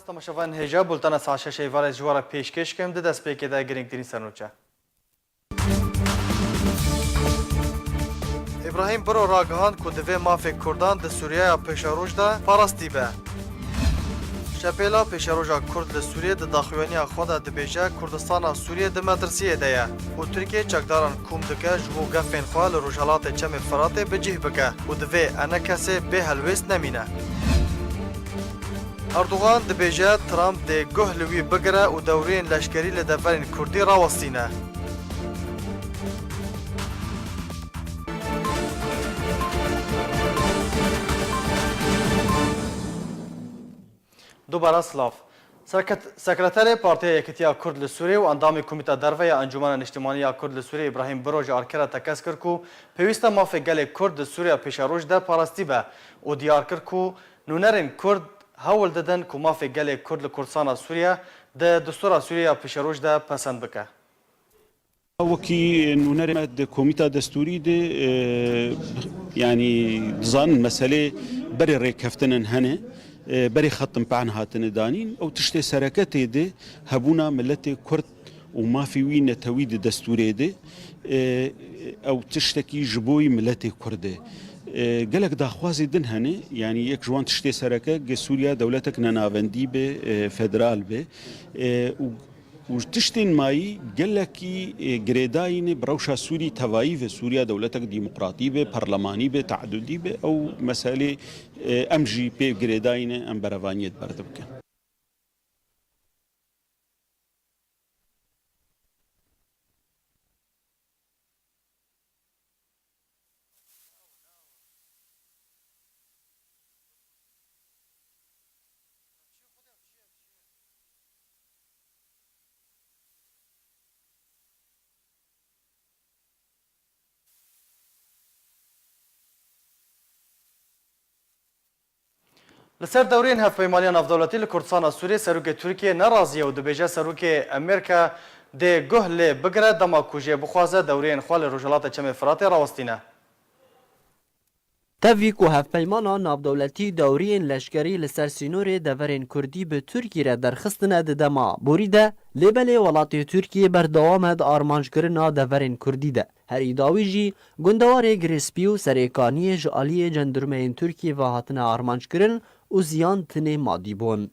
تماشاوان هجا بولتن ساعت 6 وار جوار پیشکش کم ده دست پیک ده گرینگترین سرنوچه ابراهیم برو راگهان که دوی مافی کردان ده سوریه پیشاروش ده پارستی به شپیلا پیشاروژا کرد ده سوریه ده داخوانی خود ده بیجه کردستان سوریه ده مدرسیه ده و ترکیه چکداران کوم دکه جبو گفین خواه لروجالات چم فراته بجیه بکه و دوی انه کسی به هلویست نمینه اردوغان ده بیجه ترامپ ده گه لوی بگره و دورین لشکری لدفرین کردی راوستینه دوباره سلاف سکرتر پارتی یکتیا کرد لسوریه و اندام کمیته دروی انجمن اجتماعی کرد لسوریه ابراهیم بروج آرکرا تکس کرد کو پیوسته مافی گل کرد لسوریه پیشاروش ده پارستی به و دیار کرد کو نونرین کرد هول ددن کو مافی گل کرد لکردستان سوریه ده دستور سوریه پیشاروش ده پسند بکه وكي نونر كوميتا دستوري دي يعني ظن مسألة بري ريكفتن هنا بري ختم بعن هاتن دانين او تشتي سركتي دي هبونا ملتي كرد وما في وين تويد دستوري دي او تشتكي جبوي ملتي كردي قالك داخوازي دن هني يعني يك جوان تشتي سركه سوريا دولتك نانافندي به فدرال به وتشتين ماي قالكي جريداين بروشا سوري تواي في سوريا دولتك ديمقراطي به برلماني به تعددي به او مسألة امجي بي جريداين ام برافانيت بردبك لسر دورین هفپیمانی نافدولتی لکردستان سوریه سروک ترکیه ناراضیه و دبیجه سروک امریکا ده گهل بگره دما کوجه بخوازه دورین خوال رجالات چم فراتی راوستینه تفیک و هفپیمانا نافدولتی دورین لشکری لسر سینور دورین کردی به ترکیه را درخستنه ده دما بوریده لیبل ولاتی ترکیه بردوامد آرمانج کرنا دورین کردی ده هر ایداوی جی گندوار گریسپیو سریکانی جالی جندرمین ترکیه و هاتنه آرمانج کرن و زیان تنه مادی بون.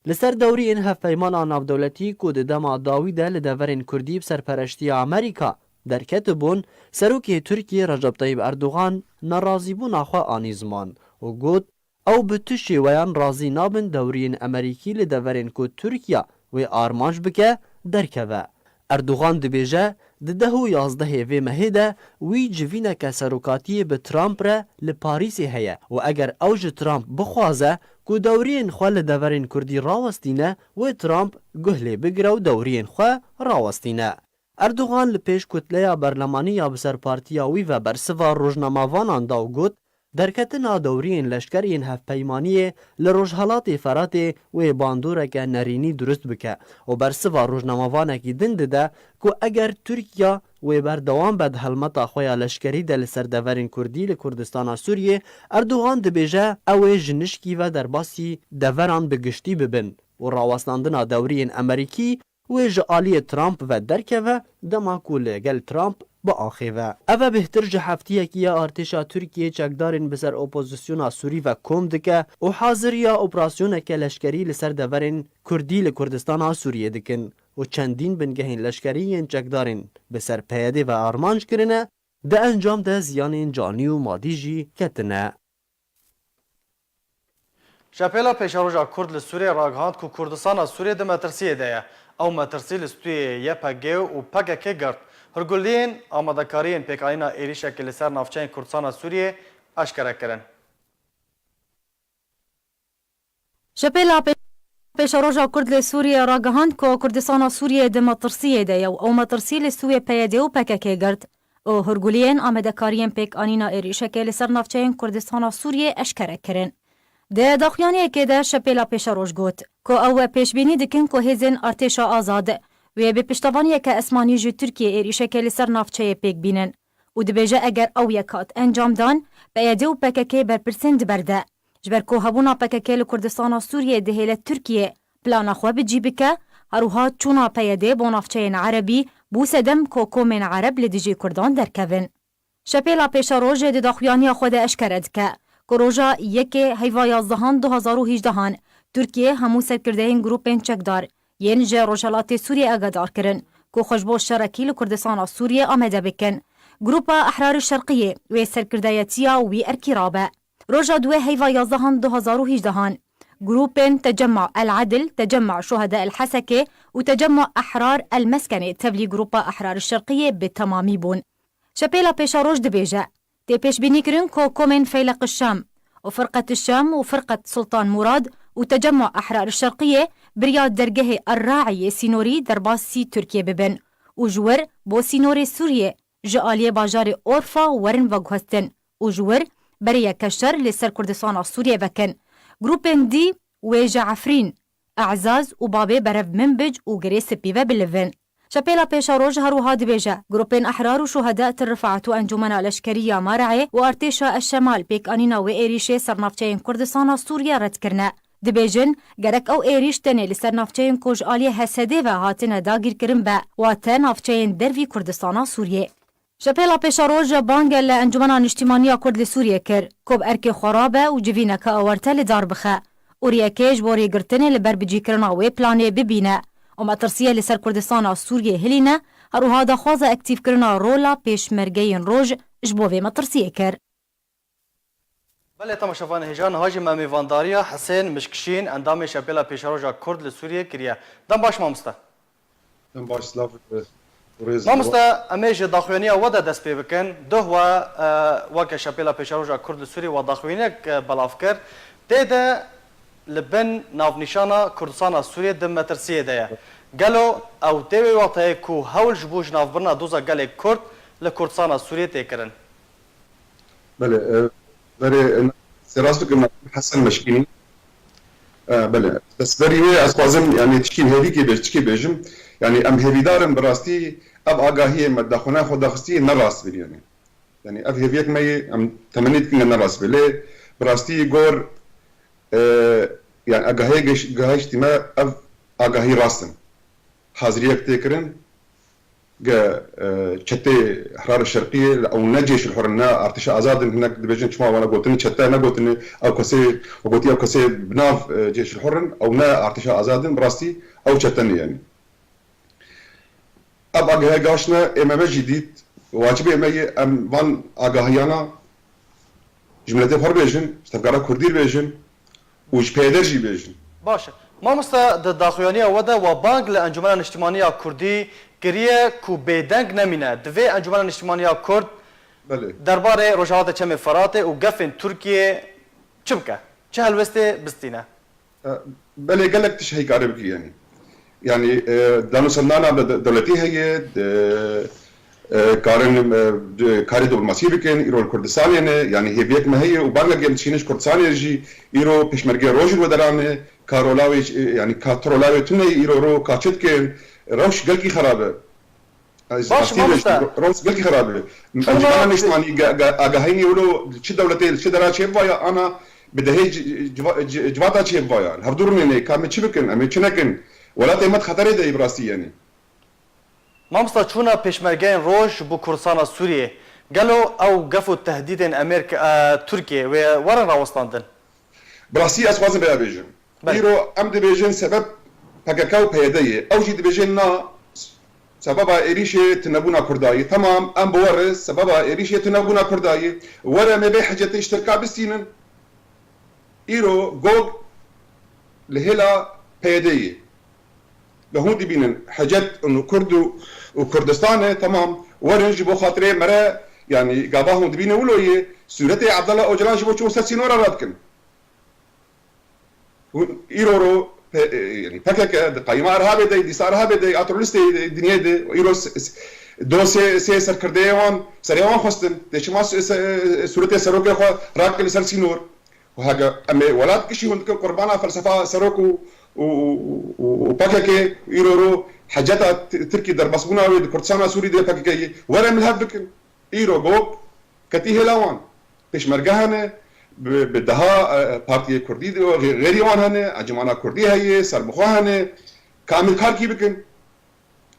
لسر دوری این هفپیمانا نافدولتی که ده دما داویده لدورین کردی بسرپرشتی امریکا درکت بون سروک ترکیه رجب طیب اردوغان نرازی بون آخوا آنی زمان و گود او به تشی ویان رازی نابن دورین امریکی لدورین که ترکیه و آرمانج بکه درکوه. اردوغان دبیجه ده و 11 و مهده وی جوینه که سروکاتی به ترامپ را لپاریسی هیه و اگر اوج ترامپ بخوازه که دورین خواه لدورین کردی راوستینه و ترامپ گهلی بگره و دورین خواه راوستینه. اردوغان لپیش کتله برلمانی یا بسر پارتیا وی و برسوا روزنامه‌وانان دا و گوت درکتنا دورین لشکرین هفپیمانی لروجهالات فرات و باندوره که نرینی درست بکه و برسوا روزنامه‌وانه که دند ده که اگر ترکیه و بردوام بد حلمتا خویا لشکری دل سردورین کردی لکردستان سوریه اردوغان دبیجه او جنشکی و درباسی دوران بگشتی ببن و راوستاندنا دورین امریکی و جالی ترامپ و درکه دما کول گل ترامپ با آخیوه. اوه بهتر جهفتیه که ارتشا ترکیه چکدارین بسر اپوزیسیونا سوری و کوم دکه و حاضر یا اپراسیونه که لشکری لسر دورین کردی لکردستان سوریه دکن و چندین بنگهین لشکری چکدارین بسر پیاده و آرمانج کرنه ده انجام ده زیان جانی و مادی جی کتنه. شپیلا پیشاروژا کرد لسوریه راگهاند که کردستان سوریه ده مترسیه ده او مترسی لستوی یپگه و پگکه گرد هرگولین آمادکارین پیکانینا ایریشه که لسر نافچین کردستان سوریه اشکره کرن. شپیلا پیشاروژا کرد لسوریه راگهاند که کردستان سوریه ده مترسیه ده او مترسی لستوی پیاده و پگکه گرد او هرگولین آمادکارین پیکانینا ایریشه که لسر نافچین کردستان سوریه اشکره کرن. ده داخیانی که ده شپیلا پیشاروژ گوت که او پیشبینی دکن که هزین ارتشا آزاده و به پشتوانی که اسمانی جو ترکیه ایریشه که لسر نافچه پیک بینن و دبیجه اگر او یکات انجام دان بیاده و پککه برپرسند برده جبر که هبونا پککه لکردستان سوریه دهیل ترکیه پلانا خو بجی بکه هروها چونا پیده بو نافچین عربی بو سدم کوکومن عرب لدیجی کردان درکوین. شپیلا پیشا روژه دی داخویانی خود اشکرد که روژا یک هیوا 11 2018 ترکیه همو سرکردهین گروپین چکدار ین جه روژالات سوریه اگدار کرن که خوشبو شرکی لکردستان سوریه آمده بکن. گروپا احرار الشرقیه و سرکردهیتیا وی ارکیرابه. روژا دوه هیوا 11 2018 جروبين تجمع العدل، تجمع شهداء الحسكة وتجمع أحرار المسكنة تبلي جروبا أحرار الشرقية بالتمامي بون. شبيلا بيشا روج دبيجا تي بيش بنيكرين كومن فيلق الشام وفرقة الشام وفرقة سلطان مراد وتجمع أحرار الشرقية برياد درجه الراعي سينوري درباسي تركيا ببن وجور بو سينوري سوريا جالية باجار أورفا ورن وغوستن وجور بريا كشر لسر كردستان سوريا بكن. جروبين دي ويجا عفرين أعزاز وبابي برف منبج وجريس بيفا باللفن. شبيلا بيشا روج هروها دبيجا جروبين أحرار وشهداء الرفعت وأنجمن الأشكرية مارعي وأرتيشا الشمال بيك أنينا وإيريشي سرنافچين كردستان سوريا رد كرنا. دبيجن جرك أو إيريش تاني لسرنافچين كوج آلية هسده و هاتنا داگير كرن با واتن نافچين دروي كردستان سوريا. شبيلا بيشا روج بانجل لأنجمن الاجتماعية كرد لسوريا كر كوب أركي خرابة وجفينا كأورتا لدار بخا ورياكيج بوري قرتني لبربجي كرنا وي بلاني ببينا وما ترسيه لسر كردستان سوريا هلينا هرو هادا خوازا اكتيف كرنا رولا بيش مرقين روج جبوفي ما ترسيه كر. بله تماشاوان هجان هاجم میوانداریا حسین مشکشین اندام شبیلا پیشروجا کرد لسوریه کریه. دم باش مامستا. دم باش سلاف. مامستا امیج داخوینی ودا دست پی بکن دو و وک شبیلا پیشروجا کرد لسوریه و داخوینی بلافکر دیده لبن ناو نشانا کردستان سوریه دم مترسیه ده. گلو او دیوی وقتی کو هول جبوج ناو برنا دوزا گلی کرد لکردستان سوریه تکرن. بله. برای سراسو که حسن مشکینی بله بس برای از قازم یعنی تشکیل هیوی که بیش تشکیل بیشم یعنی ام هیوی دارن براستی اب آگاهی مدخونه خود دخستی نراست بی یعنی اب هیویک می ام تمنیت کنه نراست بی براستی گور يعني أجاهيش تما أجاهي راسن حاضرية تكرن جا شتى أحرار الشرقية أو نجيش الحرنا ارتشاء آزاد هناك دبيجن شما وأنا قلتني شتى أنا قلتني أو كسي وقلتي أو كسي بناف جيش الحرن أو نا ارتشاء آزاد براستي أو شتني يعني أب أجاهي قاشنا إما جديد واجبي إما أم وان أجاهيانا جملة فر بيجن استفقارا كردير بيجن وش بيدرجي بيجن باشه ما مستا داخویانی وده و بانک لانجمن الاجتماعی کردی کریه کو بیدنگ نمینه دوی انجمن الاجتماعی کرد بله درباره روجهات چم فراته و گفن ترکیه چمکه چه هلوسته بستینه بله قال لك تشهي قارب يعني دانو سنانا دولتي هي كاري دبلوماسي بكن ايرو الكردستان يعني هي بيك ما هي وباغلا جيم تشينش كردستان يجي ايرو بيشمرجي روج ودران كارولاوي يعني كاترولاوي تني ايرو رو كاتشتكن روش قلقي خرابه باش مامستا روش قلقي خرابه انا مش ماني اغاهيني يقولوا شي دولتين شي درا شي فايا انا بدهي جواتا شي فايا هبدورني كام تشبكن ام تشنكن ولا تيمت خطر ده براسي يعني مامستا چونا پیشمرگین روش بو کردستان سوریه گلو او گفو تهدید امریکا ترکیه و ورن راوستاندن براسي اسوازن بها بيجن ايرو ام دي بيجن سبب بقاكاو بيديه او جي دي بيجن نا سببا ايريشي تنبونا كرداي تمام ام بورس سببا ايريشي تنبونا كرداي ورا ما بي حاجه اشتراك بسينن ايرو جوج لهلا بيديه لهون دي بينن حاجات انه كردو وكردستان تمام ورن جبو خاطري مرا يعني قاباهم دي بينه ولويه سورتي عبد الله اوجلان جبو تشو سنورا رادكن ايرورو يعني فكك قايمه ارهابي دي صار ارهابي دي اترولستي الدنيا دي ايرو دو سي سركرديون سريون خستن تشما سورتي سروك راكل سرسينور وهاجا امي ولاد كشي هند قربانا فلسفه سروكو وباكاكي ايرورو حاجات تركي دربسبونا وكردستان سوري دي باكاكي ولا من هذاك ايرو جو كتيه لاوان بيش مرجهنه بدها بارتي كردي غير وان هنا انجمانا كردي هي سربخوا هنا كامل كاركي بكن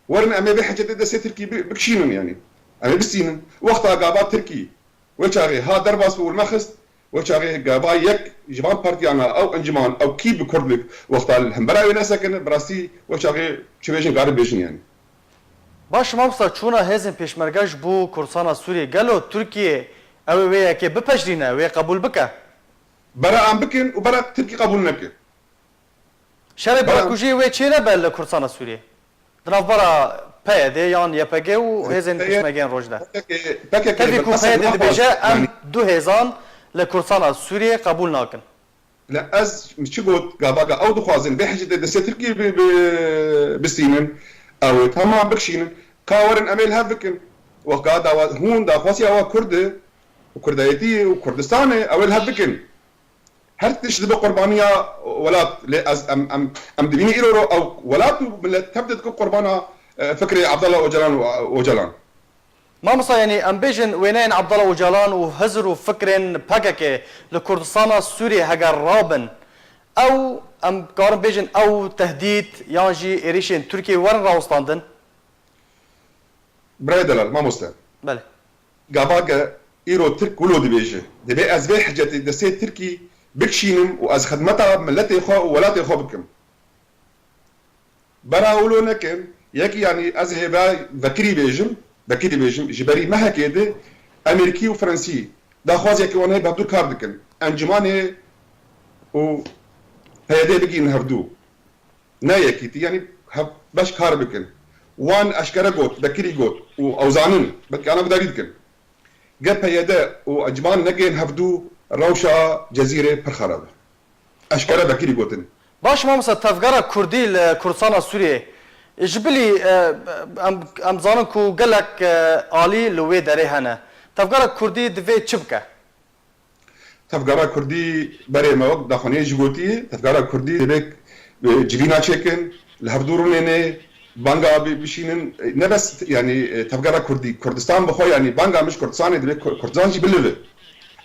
ورن امي بحاجه دسه تركي بكشينن يعني امي بسينن وقتها قابات تركي وشاغي ها درباس والمخس وشاغي قابا يك جبان بارتي انا او انجمان او كي بكردك وقتها الهمبراوي ناسكن براستي وشاغي شبيشن قارب بيشن يعني باش مامستا چونا هزن پیشمرگاش بو کردستان سوریه گلو ترکیه او وی که بپشرینه وی قبول بکه برا ام بكن وبرا تركي قبول نكن شرط براکوژی وی چه نبل کردستان سوریه دناف برا پیده یان یپگه و هزن پیشمرگین روجده تبی کو پیده دبیجه ام 2000 لکردستان سوریه قبول ناکن لا از مش قلت قابا او دخوازن بحاجه دسه تركي بسينن او تمام بكشين كاورن اميل هافكن وقادا هون دا خواسي او كرد وكردايتي وكردستاني او الهافكن هل تشد بقربانيه ولات ام دبيني ايرو او ولات تبدا تكون قربانه فكري عبد الله وجلان ما مصا يعني ام بيجن وينين عبد الله وجلان وهزروا فكرين بكك لكردستان سوريا هجر رابن او ام كارن بيجن او تهديد يانجي ايريشين تركيا ورن راوستاندن برايدلال ما مسلم بله قاباقا ايرو ترك ولو دبيجه دبي از بي حاجه دسي تركي بكشينم واز خدمتها ملتي خو ولاتي خو بكم براولو نكن يكي يعني از هبا بكري بيجم جبري ما هكيده امريكي وفرنسي دا خواز يكي وانا بهدو كار دكن انجماني و هيدي بقي نهردو نايكيتي يعني باش كار بكن وان اشكره قوت بكري قوت واوزانن بك انا بدي اريدكن قب هيدا واجمان نجي نهردو روشا جزيره برخرب اشكره بكري قوتن باش ما مثلا تفكر كردي لكردستان سوريا جبلي ام زانكو قالك علي لوي داري هنا تفكر كردي دفي تشبكه تفكر كردي بري ما وقت داخوني جيبوتي تفكر كردي دبك جبينا تشيكن الهردورونيني بانغا بشينن نبس يعني تفكر كردي كردستان بخو يعني بانغا مش كردستان دبك كردستان جبلله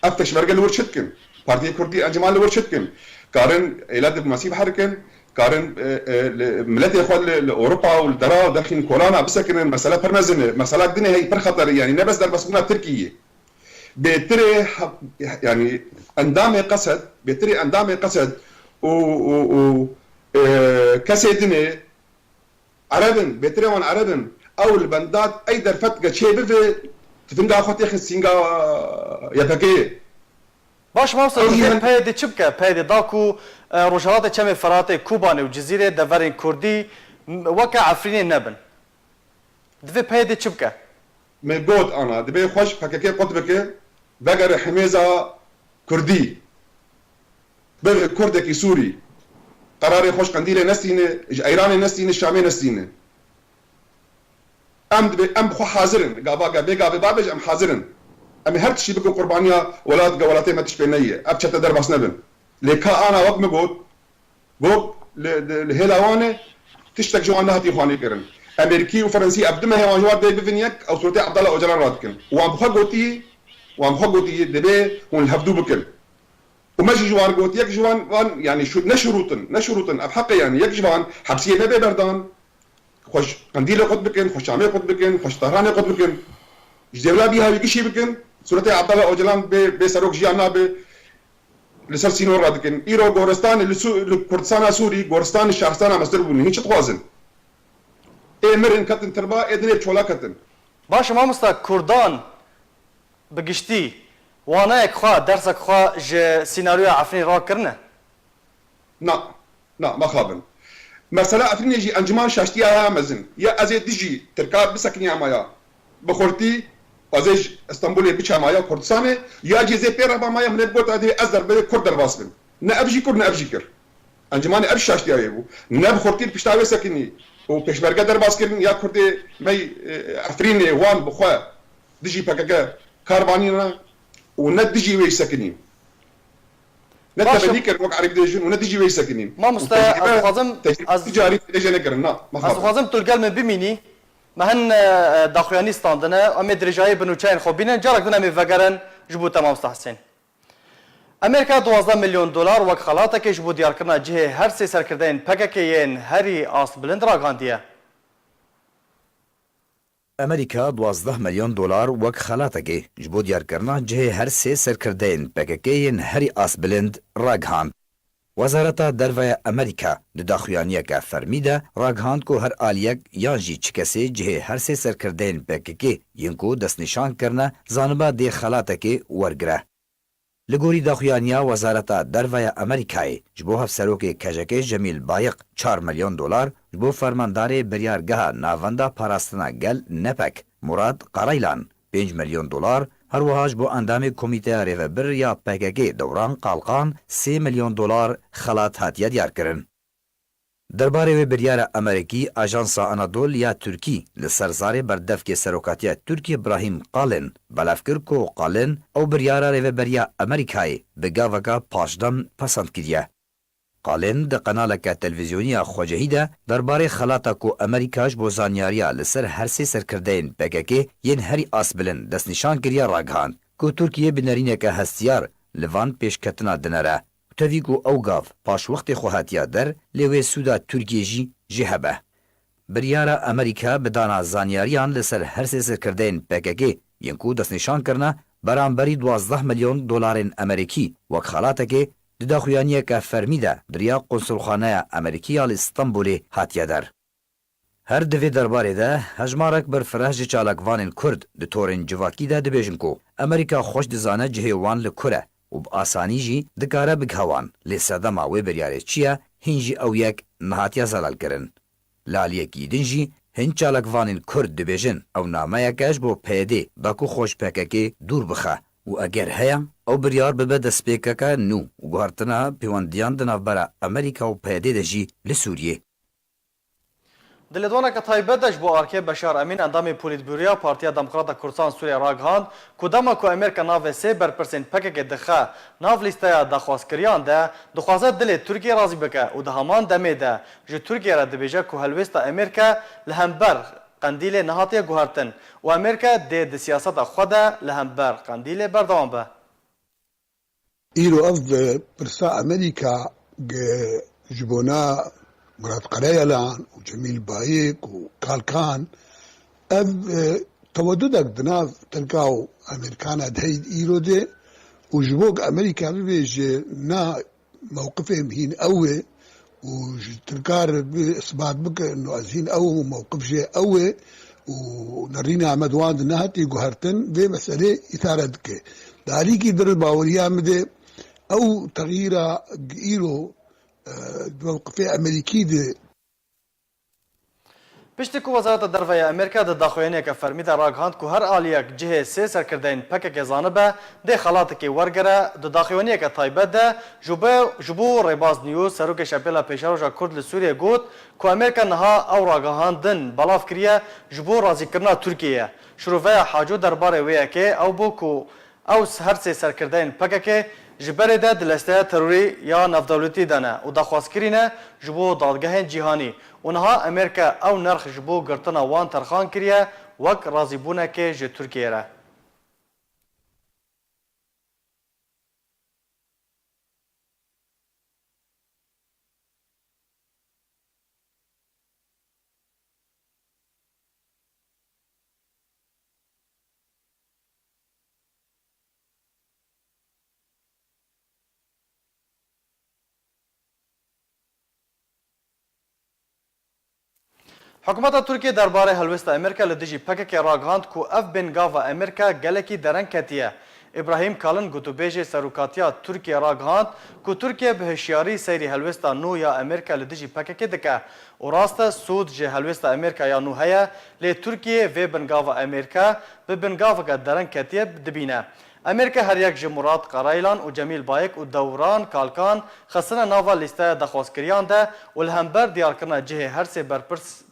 افتش مرقل ورشتكن بارتي كردي انجمان ورشتكن كارن ايلاد مسيب حركن كارن ملتي اخوان اوروبا والدرا داخل كورونا بس كان مساله برمزنه مساله الدنيا هي برخطر يعني نبس در مسؤوليه تركيه بتري يعني اندامي قصد بتري اندامي قصد و كسيدني عربن بتري وان عربن او البندات اي در فتقه شيء بفي تفنقا اخوتي خسينقا يفكيه باش ما وصل بهيدي تشبكه بهيدي داكو روجالات تشمي فراتي كوباني وجزيره دفرين كردي وكا عفرين نبن دفي بهيدي تشبكه من قود انا دبي خوش فككي قطبك بقر حميزه كردي بغ كردكي سوري قراري خوش قنديله نسينه ايراني نسينه الشامي نسينه ام خو حاضرن قابا بابج ام حاضرن امي هر شيء بكون قربانيه ولاد قولاتي ما تشبينيه ابشت درباس نبن لكا انا وقت مقود قوب الهلاوانه تشتك جوانا هاتي اخواني كرن امريكي وفرنسي ابدما هي وانجوار دي بفنيك او صورتي عبد الله وجلان راتكن وام خقوتي دبي هون الهبدو بكل وماشي جوان قوت يك جوان وان يعني شو نشروطن بحق يعني يك جوان حبسيه ما بردان خوش قنديله قد بكن خوش شامي قد بكن خوش طهراني قد بكن جدولا بيها يكشي بكن صورتي عبد الله وجلان بسروك جيانا لسر سينور رادكن ايرو غورستان لكردستان سوري غورستان الشهرستان مصدر بني هيك توازن امرن كتن تربا ادني تشولا كتن باش ما مستا كردان بقشتي وانا خوا درسك خوا ج سيناريو عفرين را كرنا لا ما خابن مثلا عفرين يجي انجمان شاشتيها مزن يا ازي تجي تركاب بسكني عمايا بخورتي ازج اسطنبول بيتش عمايا كردستان يا جي زي بيرا مايا من بوت ادي ازر بكرد الباسبن نا ابجي كر نا ابجي كر انجمان ابش شاشتيها يبو نا بخورتي بيشتاوي سكني وبيشبرقه درباس كرن يا كردي مي عفرين وان بخوا دجي بكاكا كاربانينا وندجي ويش سكنين نتبنيكر وقع ريديجن وندجي ويش سكنين ما مستا خازم تجاري تجي نكرنا ما خازم تلقى من بميني ما هن داخلياني ستاندنا امي درجاي بنو تشاين خوبين جارك دنا مي فغرن جبوتا ما مستا حسين امریکا 12 میلیون دلار وەک خەڵاتێکیش بۆ دیارکردنا cihê her sê serkirdeyên PKK-yên herî asbilind ragihandiye. ئەمریکا 12 ملیۆن دلار وەک خەلاتەکێ ji بۆ دیارکردنا cihê her sê serkirdeyên PKK-yên herî asbilind ragihan. Wezareta Derveya Amerîka di daxuyaniyeke fermî de ragihand ku her aliyek yan jî çi kesê cihê her sê serkirdeyên PKK yên ku destnîşan kirine zaniba dê xelatekê wergire. Li gorî daxuyaniya Wezareta Derveya Amerîkayê ji bo hevserokê kejekê Cemîl Bayiq 4 milyon dolar ji bo fermandarê biryargeha navenda parastina gel nepek Murad Qaraylan 5 milyon dolar her wiha ji bo endamê Komîteya Rêvebir ya PKK Dewran Qalqan 3 milyon dolar xelat hatiye diyarkirin. Derbarê wê biryara Amerîkî Ajansa Anadol ya Tirkî li ser zarê berdevkê serokatiya Tirkiye Ibrahim Qalin belav kir ku Qalin ew biryara Rêveberiya Amerîkayê bi gaveka paşdem pesend kiriye. Qalin di qenaleka televizyoniya Xwecehî de derbarê xelata ku Amerîka ji bo zanyariya li ser her sê serkirdeyên PKK yên herî asbilin destnîşan kiriye ragihand ku Tirkiye bi nerîneke hestiyar li van pêşketina dinere. Tevî ku ew gav paş wextê xwe hatiya der lê wê sûda Tirkiye jî hebe. Biryara Amerîka bi dana zanyariyan li ser her sê serkirdeyên PKK yên ku destnîşan kirine beramberî 12 milyon dolarên Amerîkî wek xelatekê di daxuyaniyeke fermî de diriya Konsulxaneya Amerîkî ya li Stenbolê hatiye der. Her divê derbarê de hejmarek berfireh ji çalakvanên Kurd di torên civakî de dibêjin ku Amerîka xweş dizane cihê wan li kur e û bi asanî jî dikare bighewan lê sedema wê biryarê çi ye hîn jî ew yek nehatiye zelalkirin. Li aliyekî din jî hin çalakvanên Kurd dibêjin ew nameyeke ji bo PYD da ku xweş PKK dûr bixe û eger heye ew biryar bibe destpêkeke nû û guhartina pêwendiyan di navbera Amerîka û PYD de jî li Sûriyê. Di lêdwaneke taybet de ji bo arkê Beşar Emîn endamê Polîtbûroya Partiya Demokrata Kurdistan Sûriya ragihand ku dema ku Amerîka navê sê berpirsên PKK dixe nav lîsteya daxwazkiriyan de dixwaze dilê Tirkiye razî bike û di heman demê de ji Tirkiye re dibêje ku helwêsta Amerîka li hember qendîlê nehatiye guhertin û Amerîka dê di siyaseta xwe de li hember qendîlê berdewam be. îro ev pirsa Amerîka ji bona Murad Qaraylan û Cemîl Bayiq û Kalkan ev teweddudek di nav Tirka û Amerîkana de heyî îro de û ji bo Amerîka bibêje na mewqifê hîn ew ê û ji Tirka re isbat bike ez hîn ew û mewqif jê ew ê û nerîna me wan di nehatî guhertin vê meselê îtare dike. Di alîkî dir baweriya me de ew teغîra îro موقفي أمريكي دي Piştî ku Wezareta Derveya Amerîka di daxuyaniyeke fermî de ragihand ku her aliyek cihê sê serkirdeyên PKK zanibe dê xelatekê wergere di daxuyaniyeke taybet de ji bo Rêbaz News serokê Şepêla Pêşaroja Kurd li Sûriyê got ku Amerîka niha ew ragihandin belav kiriye ji bo razîkirina Tirkiyeyê. Şîroveya Haco derbarê wê yekê ew bû ku ew her sê serkirdeyên PKK ji berê de di lesteya terorî ya navdewletî de ne û daxwazkirîne ji bo dadgehên cîhanî û niha Amerîka ew nerx ji bo girtina wan terxan kiriye wek razîbûnekê ji Tirkiye re. Hikûmeta Tirkiye derbarê helwesta Amerîka li dijî PKK ragihand ku ev bên gava Amerîka gelekî dereng ketiye. İbrahim Kalin gotûbêjê serokatiya Tirkiye ragihand ku Tirkiye bi hişyarî seyrê helwesta nû ya Amerîka li dijî PKK dike û rast e sûd ji helwesta Amerîka ya nû heye lê Tirkiye vê bin gava Amerîka bi bin gaveke dereng ketiye dibîne. Amerîka her yek ji Murad Qaraylan û Cemîl Bayiq û Dewran Kalkan xistine nava lîsteya daxwazkiriyan de û li hember diyarkirina cihê her sê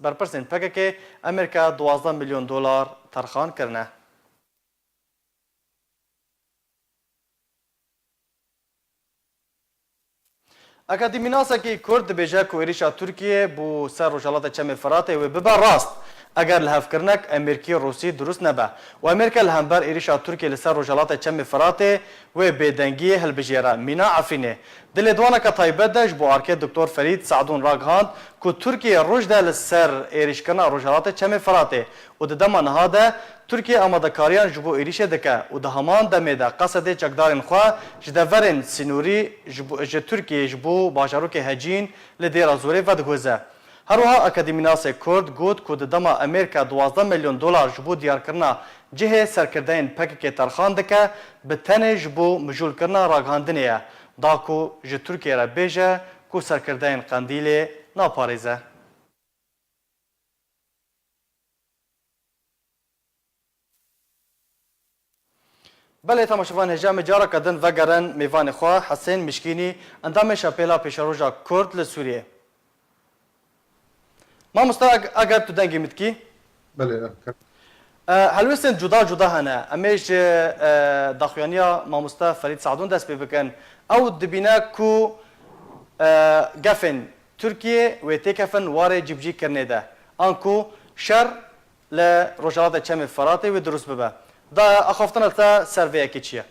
berpirsên PKK Amerîka 12 milyon dolar terxan kirine. Akademînasekî Kurd dibêje ku êrişa Tirkiye bû ser Rojhilatê Çemê Firatê wê bibe rast. اگر لهفکرنک امریکی روسی درست نبه و امریکا لهمبر ایریشا ترکیه لسر روجالات چم فراته و بدنگی هلبجیره مینا عفینه دل دوانه که تایبت داشت بو آرکه دکتر فرید سعدون راگهاند که ترکیه روش ده لسر ایریشکرنا روجالات چم فراته و ده دمان ها ده ترکیه آماده کاریان جبو ایریشه دکه و ده همان دمه ده قصد چکدارن خواه جدورن سینوری جه ترکیه جبو باجاروک هجین لدیر زوره و دگوزه هروها اکادیمیناس کرد گوت که دما امریکا 12 میلیون دلار جبو دیار کرنا جه سرکردین پکک ترخان دکه به تنه جبو مجول کرنا راگهاندنیه داکو جه ترکیه را بیجه که سرکردین قندیل ناپاریزه. بله تماشاوان هجام جارا کدن و گرن میوان خواه حسین مشکینی اندام شپیلا پیشاروژا کرد لسوریه. ما مستاق اگر تو دنگی متکی؟ بله هلوستن جدا هنه امیش داخوانیا ما مستاق فرید سعدون دست بکن او دبینا کو گفن ترکیه و تکفن واره جبجی کرنه ده آنکو شر لروجالات چم فراته و درست ببه دا اخافتن تا سرویه که چیه؟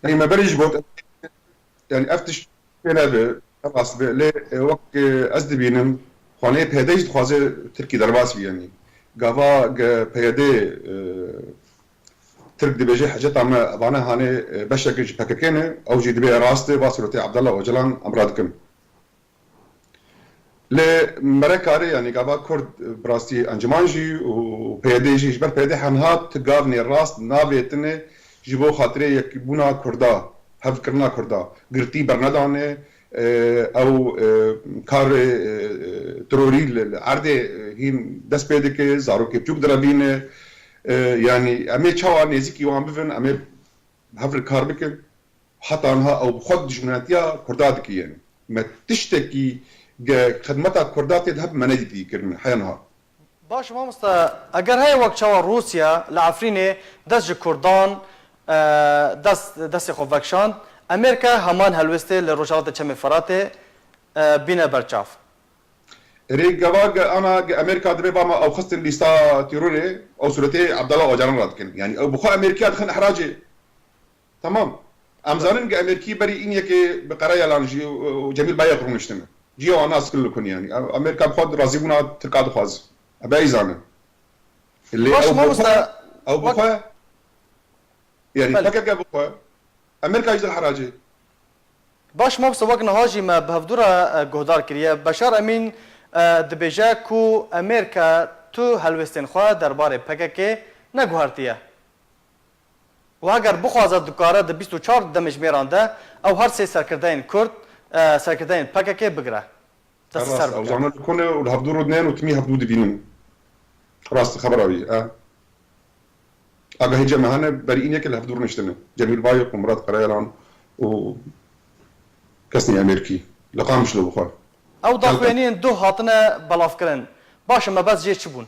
يعني ما بريج بوت يعني افتش بينا خلاص لي وقت ازدي بينم خانه پیدایش خوازه ترکی درباس بی يعني قافا پیاده ترك دي بيجي حاجات عم بانا هاني بشك بككينه او جي دي بي راسته واسرتي عبد الله وجلان امرادكم لمركاري يعني قافا كرد براستي انجمانجي وبياده جي جبر بياده حنهات تقافني الراس نابيتنه جبو خاطري يكبونا كردا هف كرنا كردا قرتي برندانه او کار تروری عرضه هیم دست پیدا که زارو که چوب درابینه یعنی امی چوا نزیکی وام بفن امی هفر کار بکن حتی آنها او خود دشمناتیا کردات کی یعنی ما تشتکی خدمتا کردات هب منادی دی کرن حیانها باش ما مستا اگر های وقت چوا روسیا لعفرینه دست کردان دست خو وکشاند امریکا همان هلوسته لروجالات چم فراته بینه برچاف ريك جواج انا امريكا دبي باما او خصت الليستا تيروري او سورتي عبد الله وجران راتكن يعني او بخو امريكا دخل احراجي تمام امزانن امريكي بري ان يكي بقرايا لانجي وجميل بايا قرنشتنا جيو ناس كلكم يعني امريكا بخود رازيبونا تركاد خواز ابي زانن اللي او بخو يعني فكك بخو امريكا يجي الحراجي باش ما بسوق نهاجي ما بهفدورا جهدار كريه بشار امين دبيجا كو امريكا تو هلوستن خوا درباره پکک نگوهرتیه و اگر بخوازه دکاره د 24 دمج میرانده او هر سه سرکردین کرد سرکردین پکک بگره دست سر او زمان کنه و هفدورو دنين و تمي هفدو دبینن راست خبر اوی اگه هجا مهانه بري اینه که هفدور نشتنه جميل بايق و مراد قريلان و كسني امريكي لقام شلو بخواه او داخوانين دو هاتنا بلاف کرن باش ما بس جي چبون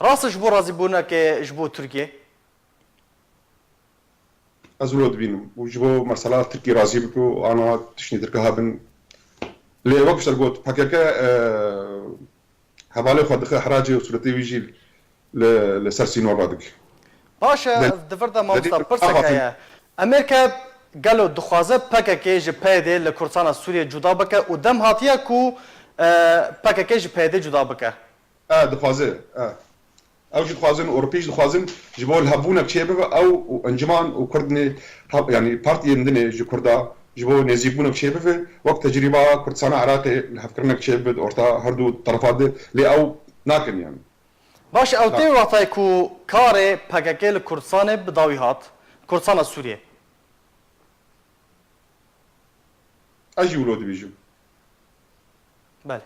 راس جبو رازي بونا که جبو تركيا ازولو دبينم وجبو مرسلات تركي رازي بكو انا تشني تركها بن لي وقت قلت حكاكا حوالي خد حراجي وسلطي ويجي لسرسينو رادك باشا دفردا ما مستقبرسك امريكا قالوا دخوازه پکک ج پیده لکردستان سوریه جدا بکه و دم هاتیه کو پکک ج پیده جدا بکه دخوازه او جي دخوازن اوروبيش دخوازن جبول هبونا بشيبه او انجمان وكردني يعني بارتي عندنا جي كردا جبول نزيبونا بشيبه وقت تجربه كردستان عراقي هفكرنا بشيبه اورتا هردو طرفات لي او ناكن يعني باش او تي وقتای کو کار پکک لکردستان بداوی هات کردستان سوریه اجي ولود بيجو بله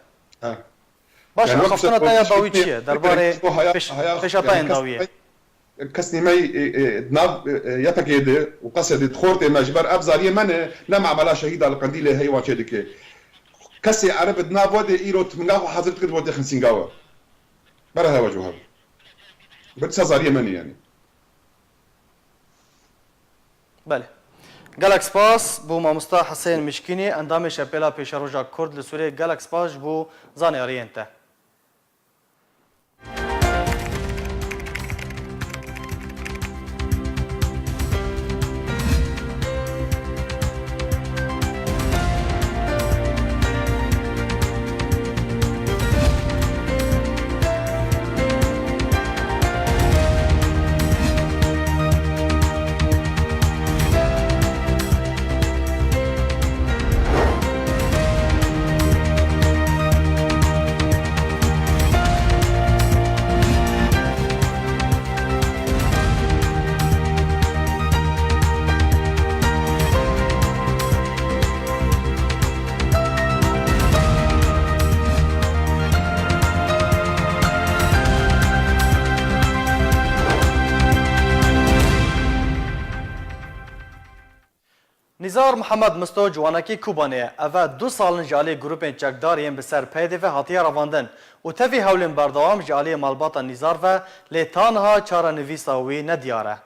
باش يعني خفتنا تايا باوي چیه درباره فشاتاين داویه كسني ماي ناف يتكيد وقصد خورت مجبر ابزاريه من لما عملا شهيد على قنديل هي واچدك كسي عرب ناف ود ايروت من حضرتك ود خنسنغاوا برها وجهها بتسازاريه من يعني بله گالاکس پاس بو مامستا حسین مشکینی اندام شپیلا پیشاروژا کرد لسوریه گالاکس پاس بو زانیاری انته Nizar Muhammed Musto Ciwanekî Kubanê ev 2 salin ji aliyê grûpên çekdariyên bi ser peyê ve hatiye ravandin û tevî hewlên berdewam ji aliyê malbata Nizar ve lê tanha çarenivîsa wî nediyar e.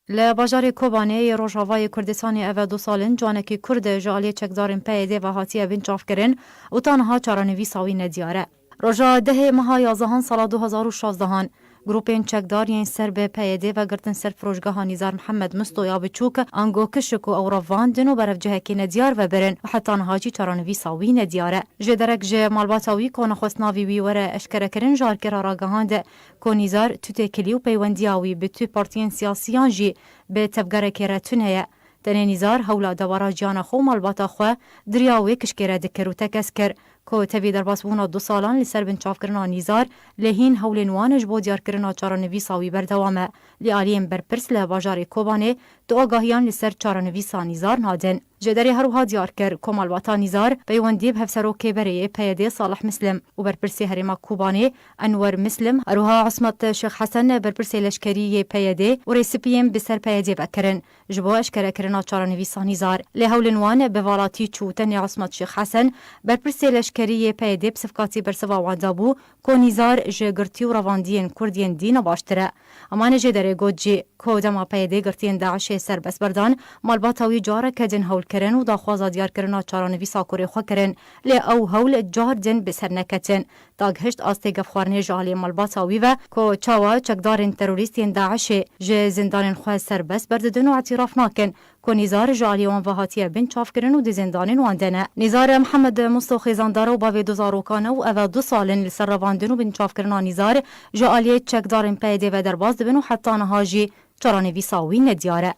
Li bajarê Kobanê Rojavayê Kurdistanê ev 2 salin ciwanekî Kurd ji aliyê çekdarên PYD ve hatiye bin çavkirin û tanha çarenivîsa wî nediyar e. Roja dehê meha 11 sala 2016 Grupên çekdariyên ser bi PYD ve girtin ser firojgeha Nizar Muhammed Mustoya biçûk ango kişik û ew revandin û berevcihekê nediyar vebirin û heta niha jî çarenivîsa wî nediyar e. Ji derek ji malbata wî ku nexwestnavî wî were eşkerekirin ji alkera ragihand ku Nizar tûtekilî û peywendiya wî bi tû partiyên siyasiyan jî bi tevgerekê re tune ye. Tenê Nizar hewla dewera jiyana xwe û malbata xwe diriya wê kişkêre dikir û tekez kir ku tevî derbasbûna 2 salan li ser binçavkirina Nizar lehîn hewlên wan ji bo diyarkirina çarenivîsa wî berdewam e. Li aliyên berpirs li bajarê Kobanê du agahiyan li ser çarenivîsa Nizar nadin. Ji derê herwiha diyar kir ku malbata Nizar peywendî bi hevserokê berê PYD Salih Mislim û berpirsê herêma Kobanê Enwer Mislim herwiha Esmat Şeyx Hesen berpirsê leşkeriyê PYD û rêsipiyên bi ser PYD vekirin ji bo eşkerekirina çarenivîsa Nizar. Lê hewlên wan bi valatî çû tenê Esmat Şeyx Hesen berpirsê leşkeriyê PYD bi sifkatî bersiva wan dabû ku Nizar ji girtî û revandiyên Kurdiyên dîne baştir e. Eman jê derê got jî ku dema PYD girtiyên Daişê serbest berdan malbata wî careke din hewlkirin û daxwaza diyarkirina çarenivîsa Kurê xwe kirin lê ew hewl car din bi ser neketin. Daghişt astê gevxwarinê ji aliyê malbata wî ve ku çawa çekdarên terorîstên Daişê ji zindanên xwe serbest berdidin û etîraf nakin ku Nizar ji aliyê wan ve hatiye bin çavkirin û di zindanên wan de ne. Nizar Muhammed Musto xêzandar û bavê du zarokan e û ev 2 salin li ser revandin û bin çavkirina Nizar ji aliyê çekdarên PYD ve derbas dibin û heta niha jî çarenivîsa wî nediyar e.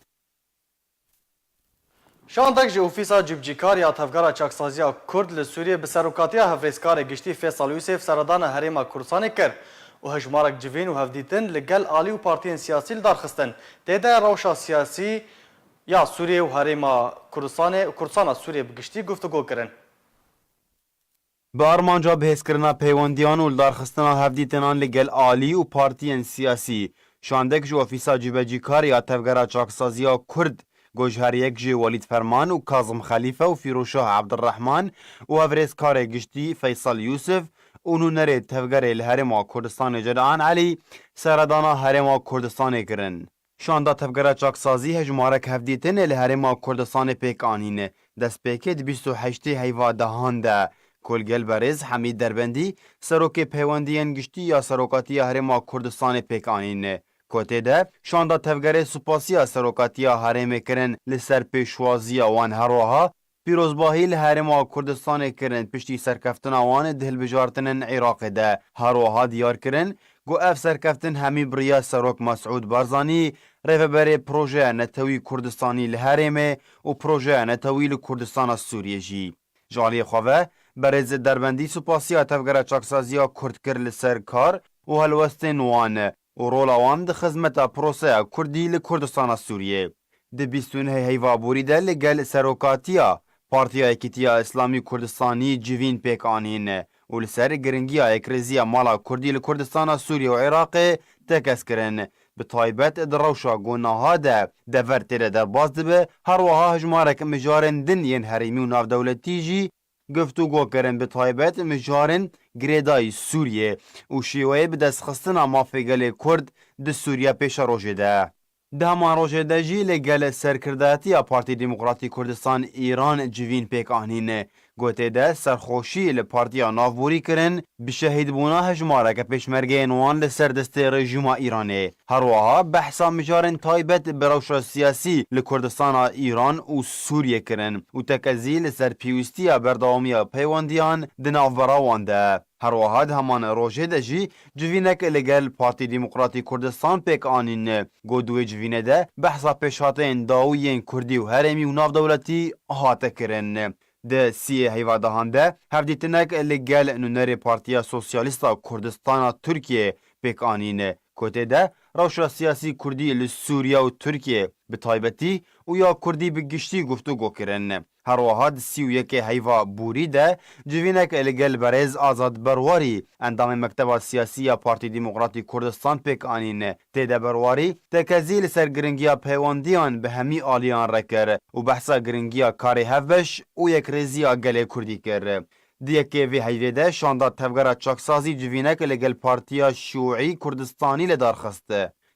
Şandek ji ofîsa cibcîkariya tevgera çaksaziya Kurd li Sûriyê bi serokatiya hevrêzkarê giştî Fêsal Yûsef seredana herêma Kurdistanê kir û hejmarek civîn û hevdîtin li gel alî û partiyên siyasî li darxistin. Tê de rewşa siyasî ya Sûriyê û herêma Kurdistana Sûriyê bi giştî guftugû kirin. Bi armanca bihêzkirina peywendiyan û li darxistina hevdîtinan li gel alî û partiyên siyasî, şandek ji ofîsa cîbecîkariya tevgera çaksaziya Kurd گوجهریک جی ولید فرمان و کاظم خلیفه و فیروشاه عبدالرحمن و هفرێزkarê گشتî Feysal Yûsif û nûnerê tevgerê li Herêma Kurdistanê Cedean Elî seredana Herêma Kurdistanê kirin. Şanda tevgera çaksazî hejmarek hevdîtinê li Herêma Kurdistanê pêk anîne. Destpêkê di 28 heyva dehan de Kulgel Berêz Hemîd Derbendî serokê peywendiyên giştî ya serokatiya Herêma Kurdistanê pêk anîne. Kotê de şanda tevgerê supasiya serokatiya herêmê kirin li ser pêşwaziya wan herwiha pîrozbahî li Herêma Kurdistanê kirin piştî serkeftina wan di hilbijartinên Iraqê de herwiha diyar kirin got ev serkeftin hemî biriya Serok Mesûd Barzanî rêveberê projeya netewî Kurdistanî li Herêmê û projeya netewî li Kurdistana Sûriyê jî. Ji aliyê xwe ve Berêz Derbendî supasiya tevgera çaksaziya Kurd kir li ser kar û helwestên wan û rola wan di xizmeta proseya Kurdî li Kurdistana Sûriyê. Di 29 heyvaborî de li gel serokatiya Partiya Yekîtiya İslamî Kurdistanî civîn pêk anîne û li ser giringiya Ekrêziya Mala Kurdî li Kurdistana Sûriye û Iraqê tekez kirin. Bi taybet di rewşa gunaha de dever têde derbas dibe herwiha hejmarek mijarên din yên herêmî û navdewletî jî guftûgo kirin bi taybet mijarên girêdayî Sûriyê û şîweyê bi destxistina mafêgelê Kurd di Sûriye pêşa rojê de. Di heman rojê de jî li gel serkirdatiya Partî Demokratîk Kurdistan İran civîn pêk anîne. Gotê de serxweşî li Partiya Navborî kirin bi şehîdbûna hejmareke pêşmergeyên wan li ser destê rejîma Îranê. Herwiha behsa mijarên taybet bi rewşa siyasî li Kurdistana İran û Sûriyê kirin û tekezî li ser pîwîstiya berdewamiya peywendiyan di navbera wan de. Herwiha di heman rojê de jî civînek li gel Partî Demokratîk Kurdistan pêk anîne. Got wê civînê de behsa pêşhateyên dawiyên Kurdî û herêmî û navdewletî hate kirin. Di siyê heyvadehan de hevdîtinek li gel nûnerê Partiya Sosyalîsta Kurdistana Tirkiye pêk anîne. کوتê de rewşa siyasî Kurdî li Sûriya û Tirkiye bi taybetî û ya Kurdî bi giştî guftûgo kirin. Her wiha di 31 heyva borî de civînek li gel berêz azadberwarî endamê Mekteba Siyasî ya Partî Demokratîk Kurdistan pêk anîne. Têde berwarî tekezî li ser giringiya peywandiyan bi hemî aliyan re kir û behsa giringiya karê hevbeş û yekrêziya gelê Kurdî kir. Di yekê vê heyvê de şanda tevgera çaksazî civînek li gel Partiya Şûî Kurdistanî li darxist.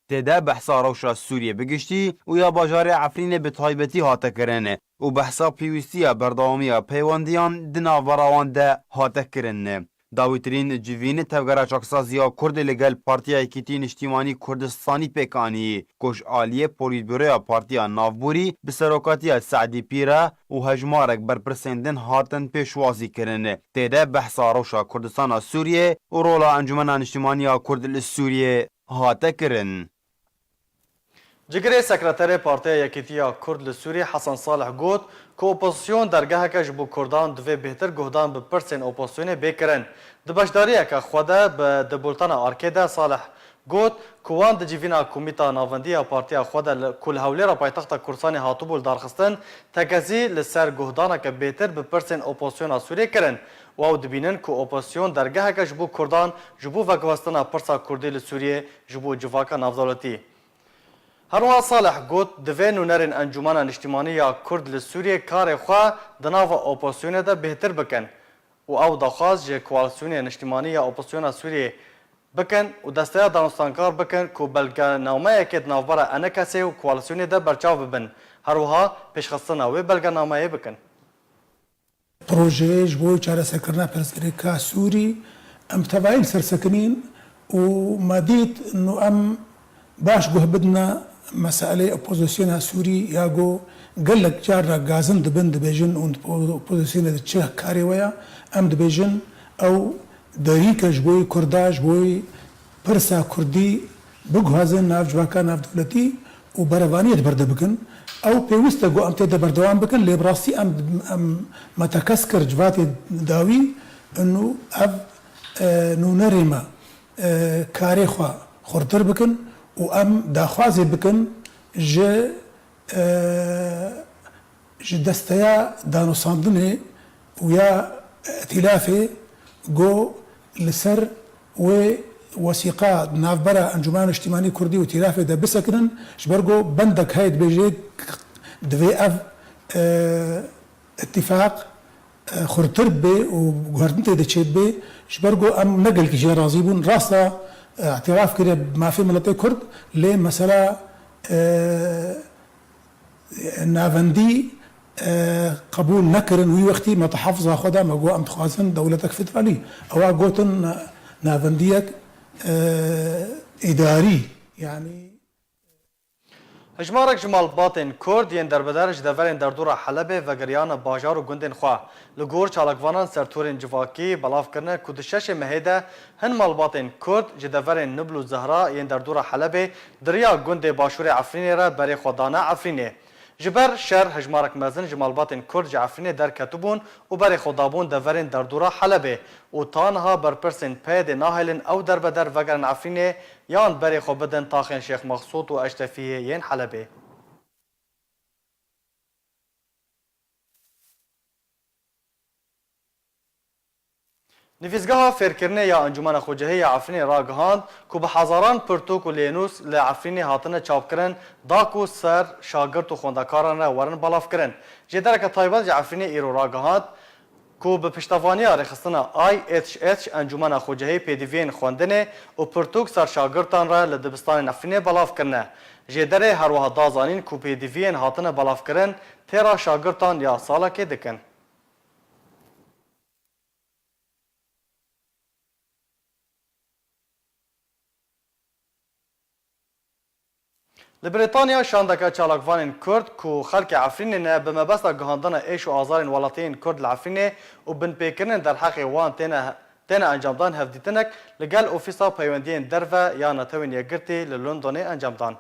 Têde behsa rewşa Sûriye bigiştî û ya bajarê Efrînê bi taybetî hate kirin û behsa pêwîstiya berdewamiya peywandiyan di navbera wan de hate kirin. Dawîtirîn civînê tevgera çaksaziya Kurdê li gel Partiya Yekîtî Niştimanî Kurdistanî pêk anî kuj aliyê Polîtbüroya Partiya Navborî bi serokatiya Seîdî Pîre û hejmarek berpirsên din hatin pêşwazî kirin. Têde behsa rewşa Kurdistana Sûriyê û rola Encumena Niştimaniya Kurd li Sûriyê hate kirin. Cigirê Sekreterê Partiya Yekîtiya Kurd li Sûriyê Hesan Salih got ku opozisyon dergeheke ji bo Kurdan divê bêhtir guhdan bi pirsên opozisyonê bêkirin. Di beşdariyeke xwe de bi di bultana arkê de Salih got ku wan di civîna Komîta Navendiya Partiya xwe de ku li Hewlêra paytexta Kurdistanê hatibû li darxistin tekezî li ser guhdaneke bêhtir bi pirsên opozisyona Sûriyê kirin. Waw dibînin ku opozisyon dergeheke ji bo Kurdan ji bo veguhestina pirsa Kurdî li Sûriyê ji bo civaka navdewletî. Herwiha Salih got divê nûnerên Encumena Niştimaniya Kurd li Sûriyê karê xwe di nava opozisyonê de bêhtir bikin û ew daxwaz ji koalisyonê niştimaniya opozisyona Sûriyê bikin û desteya danostankar bikin ku belgenameyekê di navbera Enekesê û koalisyonê de berçav bibin. Herwiha pêşxistina wê belgenameyê bikin. Projeyê ji bo çareserkirina pirsgirêka Sûrî em tevahîn sersekinîn û me dît nû em baş guh bidine meselê opozisyona Sûrî ya got gelek car re gazin dibin dibêjin û opozisyonê di çi karê we ya em dibêjin ew derîke ji bo Kurda ji bo pirsa Kurdî biguhazin nav civaka navdewletî û berevaniyê berde bikin. Ew pêwîst e got em tê de berdewam bikin lê bi rastî em me tekez kir civatê dawî nû ev nûnerê me karê xwe xurtir bikin û em daxwazê bikin ji desteya danûsandinê û ya îtilafê got li ser wê wesîqa navbera Encumena Niştimanî Kurdî û îtilafê de bisekinin ji ber got bendek heye dibêje divê ev itîfaq xurtir bê û guhertin tê de çêbê ji ber got em ne gelkî jê razî bûn rasta اعتراف كده ما في ملتي كرد ليه مثلا نافندي قبول نكرن وي وقتي ما تحفظها خدها ما جو ام تخازن دولتك فدرالي او قوتن نافنديك اداري يعني هجمارك جمال باطن كرد ين دربدار ji deverên derdora Helebê vegiriyana bajar û gundên xwe li gor çalakvanan sertorên civakî belav kirine ku di şeşê mehê de hin malbatên Kurd ji deverên Nibl û Zehra yên derdora Helebê diriya gundê başûrê Efrînê re berê xwe dane Efrînê. Ji ber şer hejmarek mezin ji malbatên Kurd ji Efrînê derketibûn û berê xwe dabûn deverên derdora Helebê û tanha berpirsên peyedê nahêlin ew derbeder vegerin Efrînê yan berê xwe bidin taxên Şêx Mexsûd û Eştefiyê yên Helebê. Nivîzgeha fêrkirinê ya Encumena Xwecehî ya Efrînê ragihand ku bi hezaran pirtûk û lênûs li Efrînê hatine çapkirin da ku ser şagirt û xwendekaran re werin belavkirin. Ji dereke taybet ji Efrînê îro ragihand ku bi piştevaniya rêxistina IHH Encumena Xwecehî pêdiviyên xwendinê û pirtûk ser şagirtan re li dibistanên Efrînê belavkirine. Ji derê her wiha da zanîn ku pêdiviyên hatine belavkirin têra şagirtan ya salekê dikin. Li Brîtanya şandeka çalakvanên Kurd ku xelkê Efrînê ne bi mebesta gihandina êş û azarên welatiyên Kurd li Efrînê û binpêkirinin derheqê wan têne encamdan hevdîtinek li gel ofîsa peywendiyên derve ya netewên yekgirtî li Londonê encamdan.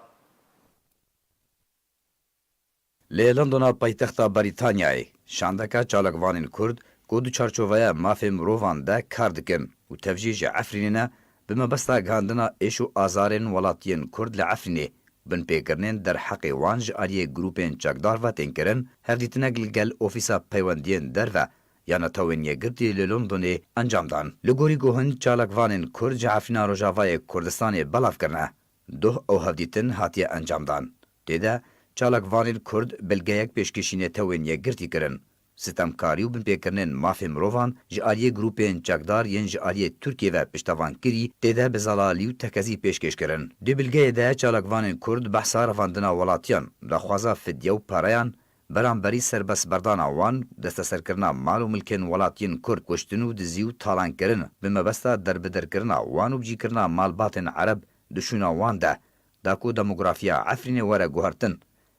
Lê Londona paytexta Brîtanyayê şandeka çalakvanên Kurd ku du çarçoveya mafê mirovan de kar dikin û tev jî ji Efrînê ne بمبستا گاندنا ایشو آزارن ولاتین کرد لعفرینه بن پیکرنین در حق وانج آلیه گروپین چکدار و تنکرن هفدیتنگ لگل اوفیسا پیوندین در و یا نتاوین یگرتی لندن انجام دان. لگوری گوهن چالکوانین کرد جعفرینا روژاوای کردستان بلاف کرنه دو او هفدیتن هاتیه انجام دان. دیده چالکوانین کرد بلگیک پیشکشینه تاوین یگرتی کرن. ستمکاری و بن پیکرنین مافی مروان جالیه گروپین چکدار ین جالیه ترکیه و پشتوان کری دیده بزلالی و تکزی پیشکش کرن. دی بلگه ده چالکوانین کرد بحثا رواندنا ولاتیان دخوازا فدیه و پاریان برانبری سربس بردان وان دست سرکرنا مال و ملکن ولاتین کرد کشتن و دزی و تالان کرن بمبستا در بدر کرنا وان و بجی کرنا مال باتن عرب دشونا وان ده داکو دموگرافیا عفرین وره گوهرتن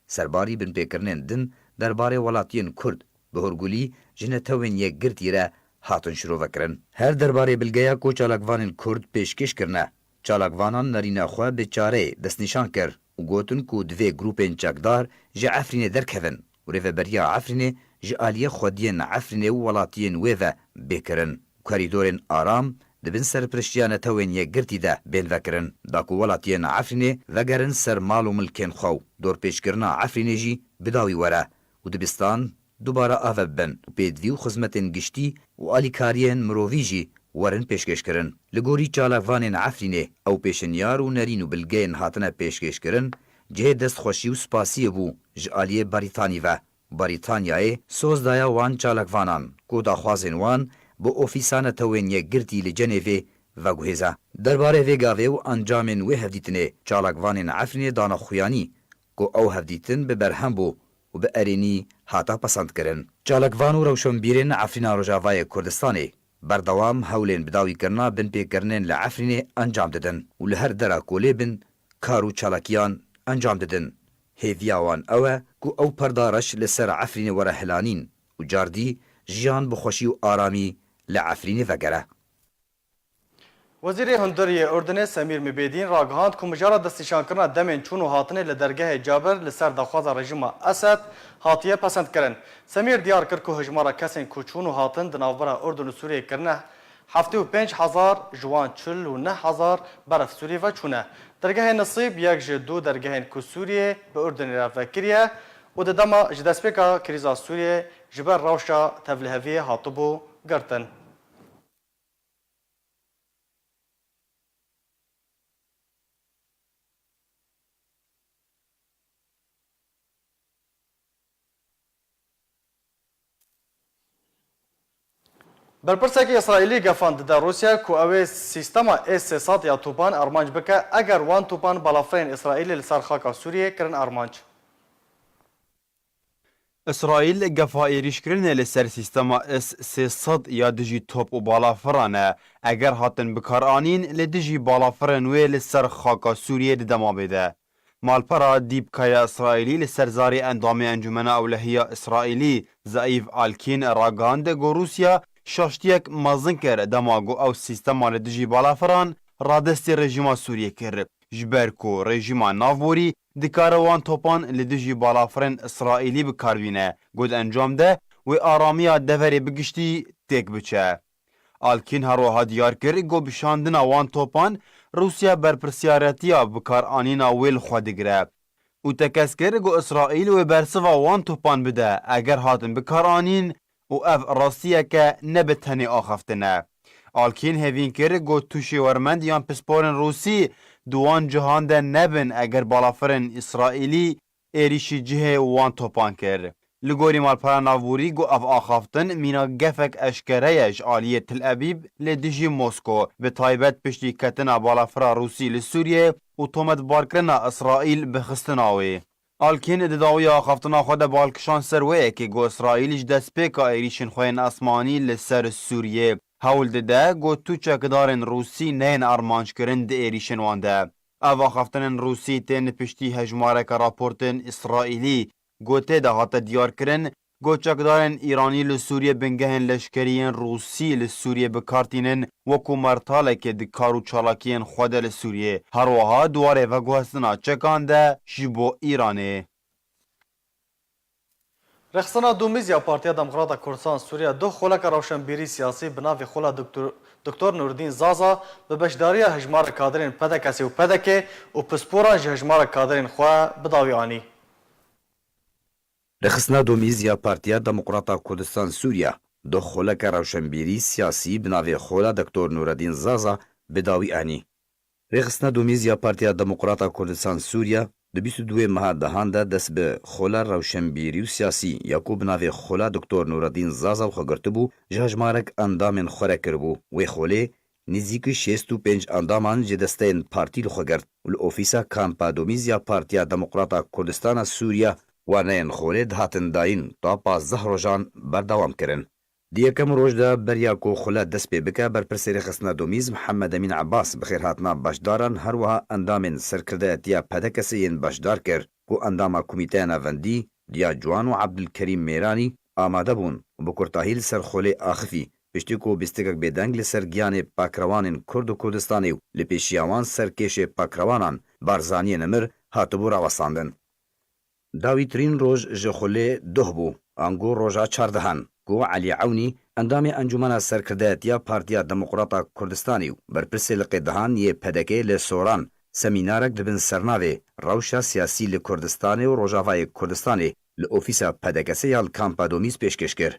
سرباری بن پیکرنین دن درباره ولاتین کرد به هرگولی جنتوین یک گرتی را هاتن شروع وکرن. هر درباره بلگیا کو چالکوانین کرد پیشکش کرنه. چالکوانان نرینه خواه به چاره دست نشان کر و گوتن کو دوی گروپین چکدار جه عفرین درکهون و ریو بریا عفرین جه آلیه خودین عفرین و ولاتین ویوه بکرن. کاریدورین آرام دبن سر پرشتیان توین یک گرتی ده بین وکرن. داکو ولاتین عفرین وگرن سر مال و ملکن خو دور پیش کرنا عفرین جی بداوی وره و دبستان دوباره آوه بن و پیدوی و خزمتین گشتی و آلیکارین مروویجی ورن پیشکش کرن. لگوری چالکوانین عفرینه او پیشنیار و نرین و بلگین هاتنه پیشکش کرن جه دست خوشی و سپاسی بو جالیه بریتانی و بریتانیای سوز دایا وان چالکوانان کو داخوازین وان با اوفیسان توین یک گرتی لجنیوی و گوهزه. درباره ویگاوی و انجامین وی هفدیتنه چالکوانین عفرینه دانا خویانی کو او هفدیتن به برهم بو و به ارینی هاتا پسند کرن. چالکوان و روشنبیرین عفرینا روژاوای کردستانی بردوام هولین بداوی کرنا بن پیکرنین لعفرین انجام ددن و لهر درا کولی بن کارو چالاکیان انجام ددن. هیویاوان اوه کو او پردارش لسر عفرین وره هلانین و جاردی جیان بخوشی و آرامی لعفرین وگره. وزیر هندوری اردن سمیر مبیدین راگهاند که مجرد دستنیشان کردن دمین چون و هاتنه لدرگاه جابر لسر دخواز رژیم اسد هاتیه پسند کرن. سمیر دیار کرد که هجمارا کسین که چون و هاتن دناوبرا اردن و سوریه کرنه 75,000 جوان 49,000 برف سوریه و چونه. درگاه نصیب یک جدو درگاه که سوریه به اردن را فکریه و ددما جدسپیکا کریزا سوریه جبر روشا تفلهوی هاتبو گرتن. برپرسێکی ئیسرائیلی گەفاند دا رووسیا کو ئەوێ سیستەما S-300 یا توپان ئارمانج بکە ئەگەر وان توپان بەڵافرێن ئیسرائیلی لەسەر خاکا سووریە کردن ئارمانج. اسرائیل گفا ایریشکرینه لسر سیستما S-300 یا دجی توپ و بالافرانه اگر هاتن بکارانین لدجی بالافران وی لسر خاکا سوریه دما بده. مالپرا دیبکای اسرائیلی لسر زاری اندام انجمن اولهی اسرائیلی ضعیف آلکین راگاند گو روسیا شاشتیک مازن کر دماغو او سیستما لدجی بالافران رادستی رژیما سوریه کر. جبرکو رژیما ناوبوری دکاروان توپان لدجی بالافرن اسرائیلی بکاربینه گود انجام ده و آرامیا دوری بگشتی تک بچه. آلکین هروها دیار کر گو بشاندن وان توپان روسیا برپرسیارتیا بکار آنینا ویل خودگره. او تکس کر گو اسرائیل و برسوا وان توپان بده اگر هاتن بکار آنین و اف راستیه که نبتنی آخفتنه. آلکین هفین کر گو توشی ورمند یان پسپورن روسی دوان جهان ده نبن اگر بالافرن اسرائیلی ایریشی جه وان توپان کر. لگوری مالپرا ناووری گو اف آخافتن مینا گفک اشکرهش آلیه تل ابیب لدیجی موسکو به تایبت پشتی کتنا بالافرا روسی لسوریه و تومت بارکرنا اسرائیل بخستناوی. آلکین ادداوی آخافتنا خود بالکشان سروه که گو اسرائیلش دست پیکا ایریشن خوین اسمانی لسر سوریه. هول ده گو تو چکدارن روسی نین ارمانج کرن ده ایریشن وانده. اوا خفتن روسی تین پشتی هجماره که راپورتن اسرائیلی گوته ده هاته دیار کرن گو چکدارن ایرانی لسوریه بنگهن لشکرین روسی لسوریه بکارتینن وکو مرتاله که دکارو چالاکین خود لسوریه هر وها دواره و گوهستنا چکانده جبو ایرانه. رخصنا دومیز یا پارتیا دموکراتا کردستان سوریه دو خولک روشنبیری سیاسی بناوی خولا دکتور نوردین زازا به بشداری هجمار کادرین پدکسی و پدکه و پسپورا هجمار کادرین خواه بداویانی. رخصنا دومیزیا پارتیا دموکراتا کردستان سووریا دو خولک روشنبیری سیاسی بناوی خولا دکتور نوردین زازا بداوی آنی. رخصنا دومیزیا پارتیا دموکراتا کردستان سووریا د 22 ماه دهان ده دست به خولا روشنبیری و سیاسی یاکو بناوی خولا دکتور نوردین زازا خوگرته بو جهجمارک اندامن خوره کربو وی خوله نزیک 65 اندامان جدستین پارتی لخوگرد و الافیسا کامپا دومیزیا پارتیا دموکراتا کردستان سووریا وانین خوله دهاتن داین تا 15 روزان بردوام کرن. دیکم روز ده بریا کو خوله دست پی بکه بر پرسری خصنا دومیز محمد امین عباس بخیر هاتنا باشداران هر وها اندامن سرکرده اتیا پدکسین باشدار کر کو انداما کمیته نوندی دیا جوان و عبدالکریم میرانی آماده بون و بکرتاهیل سر خوله آخفی پشتی کو بستگک بیدنگ لسر گیان پاکروانین کرد و کردستانی لپیشیاوان سرکش پاکروانان بارزانی نمر هاتبو راوستاندن. داویترین روز جخوله ده بو انگو روژا 14 گو علی عونی اندام انجمن سرکرده‌تیا پارتیا دموکراتا کردستانی برپرسی لقیدهان یه پدکه لسوران سمینارک دبن سرناوی روشا سیاسی لکردستانی و روژاوای کردستانی لأوفیسا پدکسی یال کامپا دومیز پیشکش کر.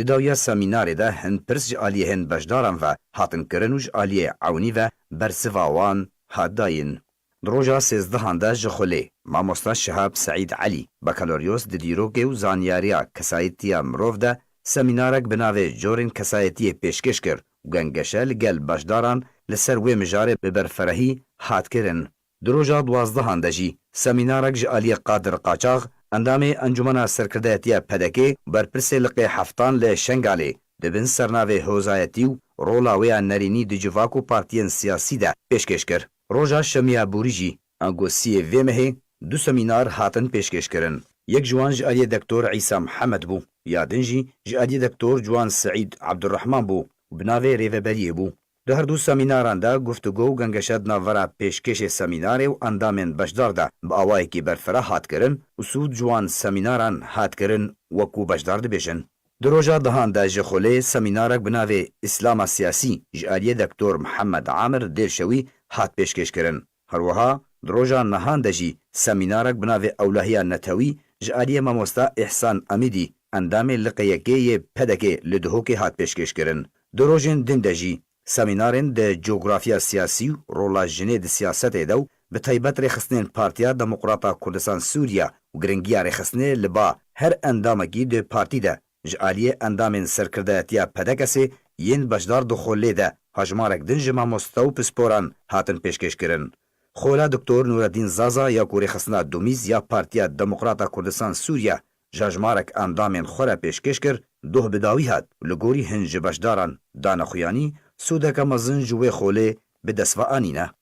داویا سمیناری ده هن پرس جالیه هن بجداران و هاتن کرنوش آلیه عونی و برسواوان هاداین. دروجا 13 ده جخوله ماموستا شهاب سعید علی بکالوریوس دیروگه و زانیاریا کسایتیا مروف ده سمینارک بناوی جورین کسایتی پیشکش کر و گنگشه لگل باشداران لسر وی مجاره ببرفرهی هات کرن. دروجا 12 ده جی سمینارک جالی قادر قاچاغ اندام انجمن سرکرده‌تیا پدکه برپرسی لقی هفتان لشنگالی دبن سرناوی حوزایتی و رولاوی نرینی دجواکو پارتین سیاسی ده پیشکش کر. روژا شمیا بوریجی انگو سی ویمه دو سمینار هاتن پیشکش کرن. یک جوان جالی دکتور عیسی محمد بو یادنجی جالی دکتور جوان سعید عبدالرحمن بو و بناوی ریوبری بو. ده هر دو سمیناران ده گفتگو و گنگشت ناورا پیشکش سمینار و اندامن بشدار ده با آوائی که برفره هات کرن و سود جوان سمیناران هات کرن وکو بشدار ده بیشن. دروجا دهان ده جخوله سمینارک بناوی اسلام سیاسی جالی دکتور محمد عامر دیرشوی هات پیشکش کرن. هروها دروجا نهان دجی سمینارک بناوی اولهیا نتوی جالی ماموستا احسان امیدی اندام لقیقی پدکه لدهوکی هات پیشکش کرن. دروجین دن دجی سمینارن ده جغرافیا سیاسی رولا جنه ده سیاست دو به طیبت رخصنین پارتیا دموکراتا کردستان سووریا و گرنگیا رخصنه لبا هر اندامگی ده پارتی ده جالی اندامن سرکرده‌تیا پدکسی ین بشدار دخوله ده هجمارک دنج ماموستا و پسپوران هاتن پیشکش کرن. خولا دکتور نوردین زازا یا کوری خصنا دومیز یا پارتیا دموکراتا کردستان سووریا جهجمارک اندامن خوره پیشکش کر دوه بداوی هات لگوری هنج بشداران دانخویانی سودک مزن جوی خوله به دسوانی نه.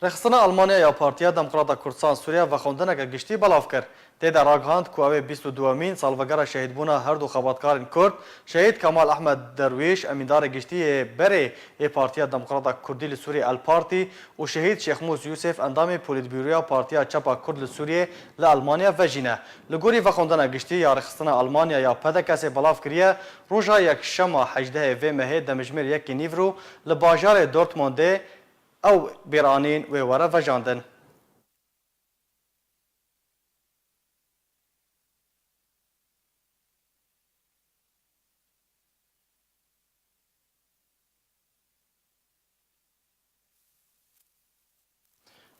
رخصنا آلمانیا یا پارتیا دموکراتا کردستان سووریا و خوندنک گشتی بلاف کرد. تیدا راگهاند که اوه 22 سالوگر شهید بونا هر دو خباتکارین کرد شهید کمال احمد درویش امیندار گشتی بره پارتیا دموکراتا کردی لسوری الپارتی و شهید شیخ موس یوسف اندام پولیت بیرویا پارتیا چپا کرد لسوری لالمانیا و جینه لگوری و خوندن گشتی یا رخصنا آلمانیا یا پدکسی بلاف کریه روژا یک شما 18 و مه دمجمیر یکی نیورو لباجار دورتمونده او بیرانین و وره و جاندن.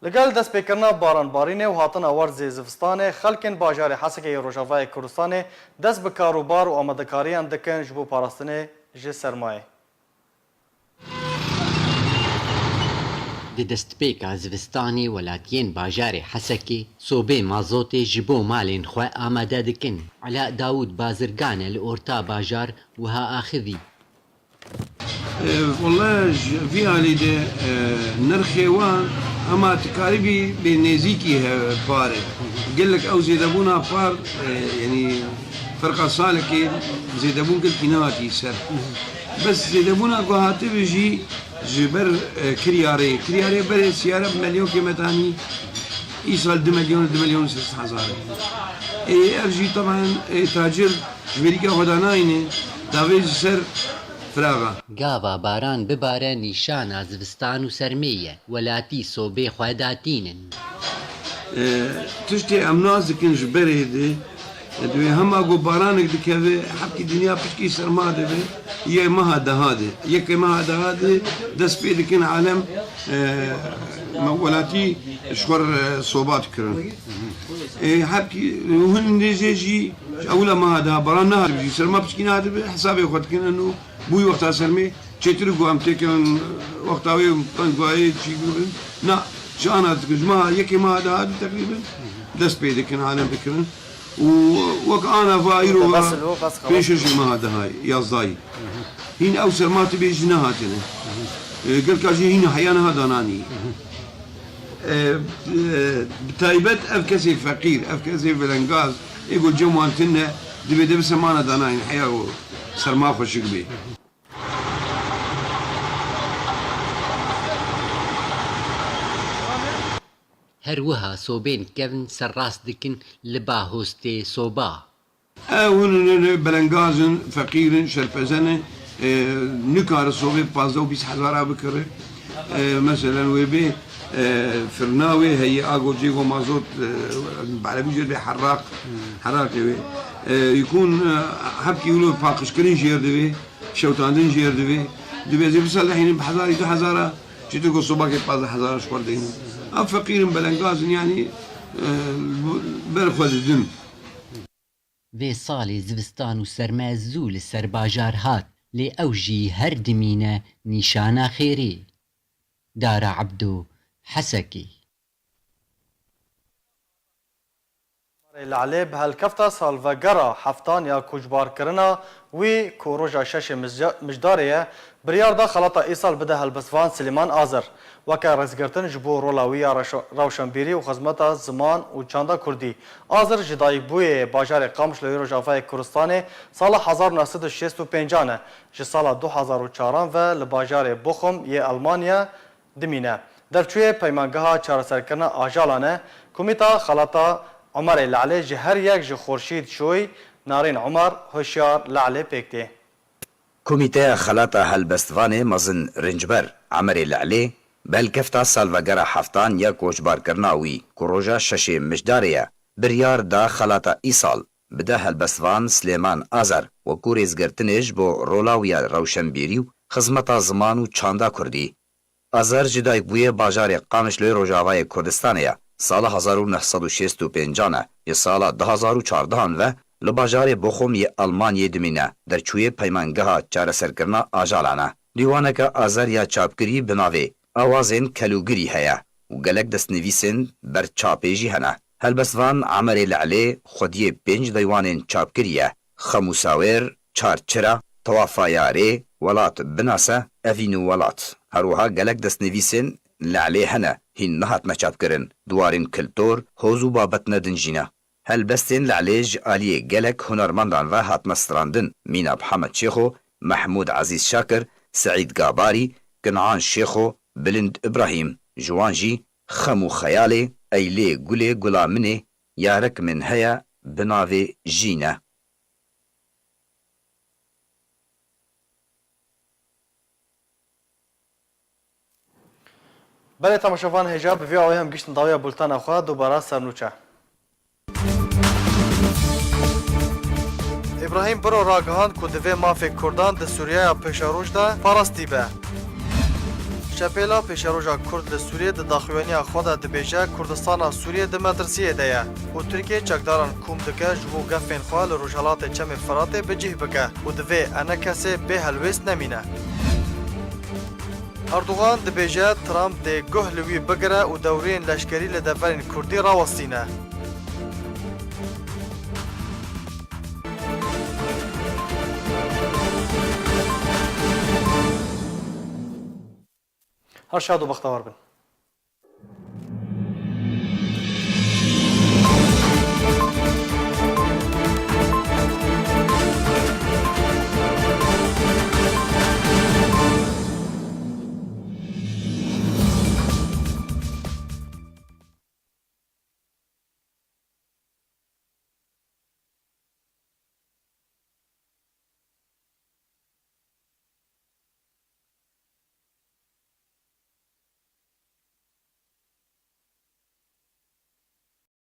لگل دست پیکرنا بارانبارینه و هاتن آورز زفستانه خلکن باجار حسکه روژاوای کردستانه دست به کاروبار و آمدکاریان دکن جبو پاراستنه جه سرمایه. د دەستپێکا زستانی وڵاتیان باژارێ حەسەکێ سۆبێ مازۆتێ ji بۆ مالên xwe ئامادە dikin. علا داود بازرگانە لە ئۆرتا باژار وها ئاخذی. والله في هاليدي نرخيوان اما تقاربي بنزيكي بارد قال لك او زيدبونا بار يعني فرقه صالكي زيدبون قلت نواتي سر بس زيدبونا قهاتي بيجي جبر كرياري بر سياره بمليون كيمتاني يصل 2 مليون 600,000 ارجي طبعا تاجر جبريكا غداناينه دافيج سر فراغە گاوا باران ببارە نیشانە زستان و سەرمەیە وەلاتی سۆبێ خواداتینن تشتێ ئەم ناز دکن ji berê de دوێ هەما گۆ بارانێک دکەوێ حەبکی دنیا پشکی سەرما دەبێ یە مەها دەهادێ یەکێ مەها دەهادێ دەست پێ دکن عالەم وەلاتی شوەر سۆبات کردن حەبکی هون نێژێژی ئەولا مەها دەها بەران نەهاتبژی سەرما پشکی نادەبێ حسابێ خۆتکردن و بووی وەختا سەرمێ چێتر گۆ ئەم تێکەن وەختاوێ پەنگوایە چی گرن نا شانە دکژمەها یەکێ مەها دەهات تقریبا دەست پێ دکن عالەم بکردن وەک ئانا ڤایرۆ پێشەژی مەها دەهای یازدایی هین ئەو سەرماتی بێژی نەهاتێنێ گەل کاژی هینە حەیانە هەدانانی تایبەت ئەف کەسێ فەقیر ئەف کەسێ ڤەلەنگاز ئێگۆ جەموانتنە دەبێ دەبێ سەمانە داناین حەیا و سەرما خۆشک بێ هەروەها سۆبێن کەون سەرڕاست دکن لە باهۆستێ سۆبا هون بەلەنگازن فەقیرن شەرپەزەنە نکارە سۆبێ 15,000 بکڕێ مەسەلەن وێ بێ فرناوێ هەیە ئاگۆ جێگۆ مازۆت بعربی ژێر بێ حەراق دەوێ یکون هەبکی ولۆ پاقشکردن ژێر دەوێ شەوتاندن ژێر دەوێ دەبێ زێ بسەل دەهێنن 1,000 چێتر گۆ سۆباکێ 15,000 شوەر دەهێنن ئەم فەقیرن بەلەنگازن یانی بەرخۆددن vê salê zivistan û serme zû li ser bajar hat lê ew jî her dimîne nîşana xêrê Dara Ebdo Hesekê لعلê bi helkefta salvegera heftan ya koçbarkirina wî ku roja şeşê mijdarê ye biryar da xelata îsal bide helbestvan Silêman Azer weke rêzgirtin ji bo rola wî ya rewşenbîrî û xizmeta ziman û çanda Kurdî. Azer ji dayîkbûyê bajarê Qamiş li Rojavayê Kurdistanê sala 1965 ne ji sala 2004 ve li bajarê Bochum yê Almanya dimîne. Devçûyê peymangeha çareserkirina ajalan e Komîta xelata Umerê Lelê ji her yek ji Xurşîd Şoy Narîn Umer hişyar Lelê pêk tê. Komîteya Xelata Helbestvanê mezin Rincber Umerê Lelê belkefta salvegera heftan ya koçbarkirina wî ku roja şeşê mijdarê ye biryar da xelata îsal bide helbestvan Silêman Azer wekû rêzgirtinê ji bo rola wî ya rewşenbîrî û xizmeta ziman û çanda Kurdî. Azer ji dayîkbûyê bajarê Qamiş li Rojavayê Kurdistanê ye sala 1965 ne ji sala 2014 ve li bajarê Bochum yê Almanyê dimîne derçûyê peymangeha çareserkirina ajalan e. Dîwaneke Azer ya çapkirî bi navê awazên kelûgirî heye û gelek destnivîsên berçapê jî hene. Helbestvan Umerê Lelê xwediyê 5 deywanên çapkirî ye. Xemûsawêr, Çarçira, Tewafayarê, Welat Binase, Evîn û Welat. Herwiha gelek destnivîsên Lelê hene hîn nehatme çapkirin. Duwarên kiltor, hoz û babetine din jî ne. Helbestên Lelê ji aliyê gelek hunermendan ve hatme strandin Mîna Hemed Şêxo, Mehmûd Ezîz Şakir, Seîd Gabarî, Kin'an Şêxo, Bilind İbrahîm, ji wan jî xem û xeyalê, eylê gulê Gulaminê yarek min heye bi navê Jîne. Belê temaşevan hêja bi vê awê hem giştin dawiya bultana xwe dubara sernûçe. İbrahim Biro ragihand ku di vê mafê Kurdan di Sûriyeya pêşeroj de parastî be. Şepêla pêşeroja Kurd li Sûriyê di daxuyaniya xwe de dibêje Kurdistana Sûriyê di metirsiyê de ye û Tirkiye çekdaran kûm dike ji bo gefên xwe li Rojhilatê Çemê Firatê bicih bike û di vê ene kesê bê helwêst nemîne. Erdogan dibêje Trump dê guh li wî bigire û dewreyên leşkerî li deverên Kurdî rawestîne. Her şad û bextewar bin.